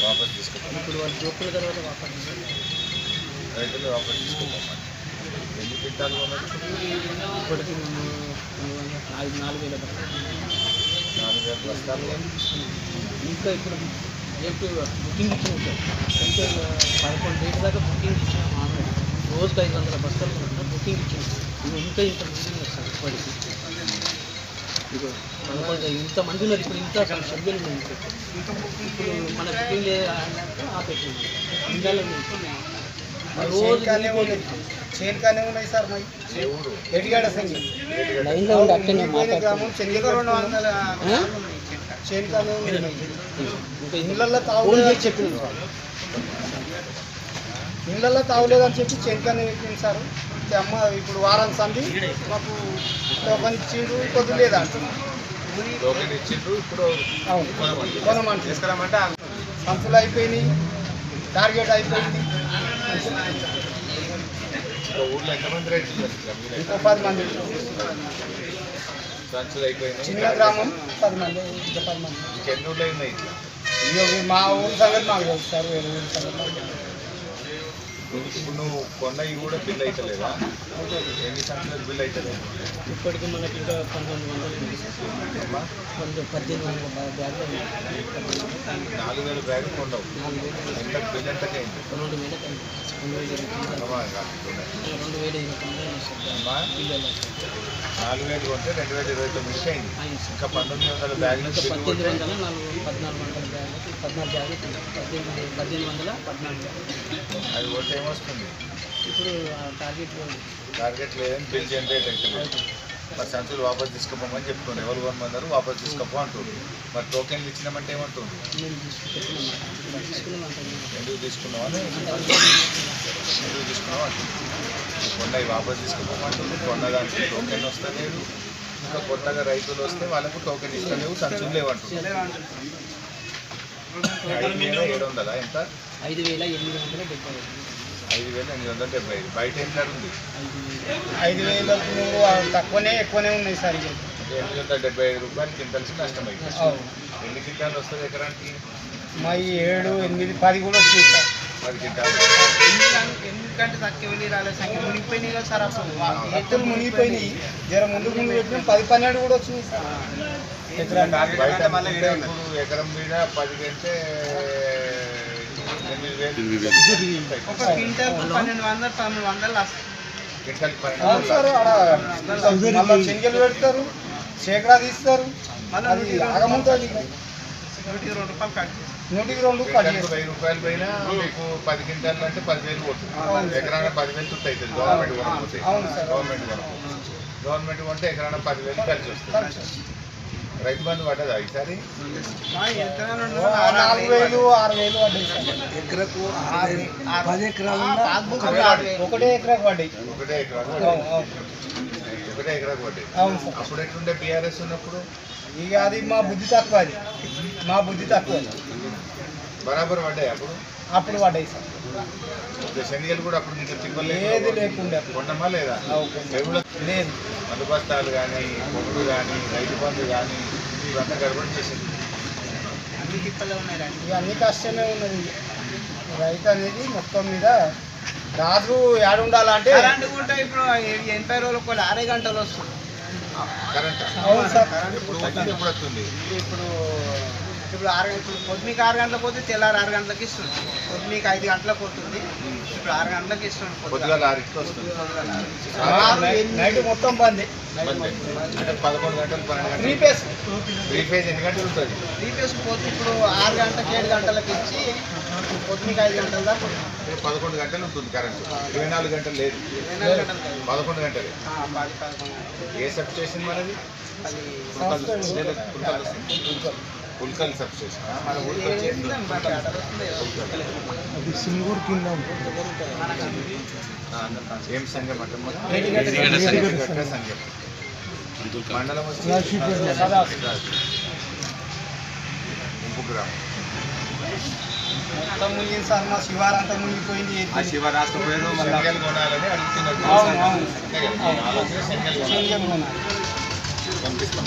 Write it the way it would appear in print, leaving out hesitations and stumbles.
वापस ఇప్పుడు వాళ్ళు జోకుల తర్వాత రైతులు వాపస్ తీసుకుంటాం. ఎన్ని క్వింటాలు ఉన్నది ఇప్పటికి 4,000 బస్తాలు. ఇంకా ఇప్పుడు బుకింగ్ ఇచ్చినాం సార్. ఇంకా 11 డేస్ దాకా బుకింగ్ ఇచ్చినాం. ఆల్రెడీ రోజుకి 500 బస్తాలు బుకింగ్ ఇచ్చినాం. ఇంకా ఇంత బుకింగ్ వస్తారు ఇప్పటికి. ఇదిగో ఇంతమంది ఉన్నారు. ఇప్పుడు ఇంత షెడ్యూల్ ఉంది. ఇప్పుడు మన బుకింగ్ ఆపేసింది. ఇండియాలో రోజు చేనుకానే ఉన్నాయి సార్. మరి ఎడిగాడ లైన్లో ఉండి అట్లనే గ్రామం చెందిగా 200 చేనుకానే ఉన్నాయి. ఇంకా ఇళ్ళల్లో తాగులేదని చెప్పింది సార్. ఇళ్ళల్లో తాగులేదని చెప్పి చేనుకానే పెట్టింది సార్. అమ్మ ఇప్పుడు వారం సంది మాకు టోకన్ ఇచ్చిండ్రు, కొద్ది లేదా అంటున్నారు. కొనమంటే సంచులు అయిపోయినాయి, టార్గెట్ అయిపోయింది. ఇంకా 10 మంది. చిన్న గ్రామం 10 మంది. ఇంకా 10 మంది. మా ఊరి సంగతి మాకు తెలుసు సార్. వేరే ఊరి సంగతి ఇప్పుడు నువ్వు కొన్నవి కూడా బిల్ అవుతలేదా? ఎన్ని సంవత్సరాలు బిల్ అవుతలేదు? ఇప్పటికి మనకి ఇంకా 1900 1800 బ్యాగులు 4,000 బ్యాగులు కొన్నావు. ఎంత బిల్ ఎంతకైంది? 2,000 4,000 కొంటే 2029 అయింది. ఇంకా 1,900 బ్యాగులు. 1814 అది కొట్టి ఏమొస్తుంది? ఇప్పుడు టార్గెట్ లేదని బిల్ జనరేట్ అవుతుంది. మరి సంచులు వాపస్ తీసుకుపోమని చెప్తుంది. ఎవరు కొనమన్నారు వాపస్ తీసుకుపో అంటుంది. మరి టోకెన్లు ఇచ్చినామంటే ఏమంటుంది? ఎందుకు తీసుకున్నామని అంటుంది. కొన్నవి వాపస్ తీసుకుపోమంటుంది. కొన్నదానికి టోకెన్ వస్తలేదు. ఇంకా కొత్తగా రైతులు వస్తే వాళ్ళకు టోకెన్ ఇస్తలేవు, సంచులు లేవంటుంది. 5,700 ఎంత? 5,875. బయట ఏం ధర ఉంది? 5,000 తక్కువనే ఎక్కువనే ఉన్నాయి సార్. 875 రూపాయలు క్వింటల్స్ నష్టమైంది. ఎన్ని క్వింటాలు వస్తుంది ఎకరానికి? మా 7, 8, 10 కూడా వచ్చింది సార్. 10 క్వింటాలు. ఎందుకంటే తక్కువ రాలేదు సార్. మునిగిపోయినాయి కదా సార్. అసలు ఎత్తులు మునిగిపోయినాయి. జర ముందు పెట్టిన 10, 12 కూడా వచ్చింది సార్. ఎకరం మీద 10 కంటే 8,000 సార్. శనగలు పెడతారు, చేకడా తీస్తారు, అది ఆగముంటుంది. 102 కట్ చేస్తారు. 1000 రూపాయలు పైన మీకు 10 క్వింటాలు అంటే 10,000 పోతుంది. ఎకరాన 10,000 చుట్టూ అవుతుంది. గవర్నమెంట్ కొనకపోతే గవర్నమెంట్ కొంటే ఎకరాన 10,000 ఖర్చు వస్తుంది. రైతు బంధు పడ్డదా ఈసారి? 4,000, 6,000 పడ్డాయి సార్. ఎకరకు 10 ఎకరాలు ఒకటే ఎకరాకు పడ్డాయి. ఒకటే ఎకరాకు పడ్డాయి. అవును సార్. అప్పుడు ఎట్లుండే బీఆర్ఎస్ ఉన్నప్పుడు? ఇక అది మా బుద్ధి తక్కువ. బరాబర్ పడ్డాయి అప్పుడు పడ్డాయి సార్. శనిగలు కూడా అప్పుడు మీకు ఏది లేకుండా కొన్నమా లేదా? లేదు. మందు బస్తాలు కానీ, పొగుడు కానీ, రైతు బంధు కానీ ఇవన్నీ గడబడి చేసింది. అన్ని కష్టమే ఉన్నది. రైతు అనేది మొత్తం మీద రాజు ఏడు ఉండాలంటే ఇప్పుడు 80 రోజులకు 6 గంటలు వస్తుంది కరెంట్. అవును సార్. ఎప్పుడు వస్తుంది? ఇప్పుడు 6 గంటలు పొద్దుమీకు 6 గంటలకు పోతే తెల్లారి 6 గంటలకు ఇస్తుంది. పొద్దుమీకు 5 గంటలకు పోతుంది. ఇప్పుడు 6 గంటలకు ఇస్తుంది. పొద్దుగాల 6కి వస్తుంది. నైట్ మొత్తం బంద్. అంటే 11 గంటలు 12 గంటలు. 3 ఫేజ్ ఎన్ని గంటలు ఉంటుంది? 3 ఫేజ్ పోతే ఇప్పుడు 6 గంటలకు 7 గంటలకు ఇచ్చి పొద్దునికి 5 గంటల దాకా 11 గంటలు ఉంటుంది కరెంట్. 24 గంటలు లేదు. 11 గంటలు. ఏ సబ్ స్టేషన్ మనది? ఉల్కల్ సబ్ స్టేషన్. మన ఊరికి వచ్చేది సింగూరు కింద ఏం సంఘం అంటే సంఘం మండలం గ్రామం మొత్తం మునిగింది సార్ మా శివారంతా మునిగిపోయింది ఆ శివ రాష్ట్రపోయారు సంఖ్యలు కొనాలని అవును అడుగుతున్నారు అవును. పంపిస్తాం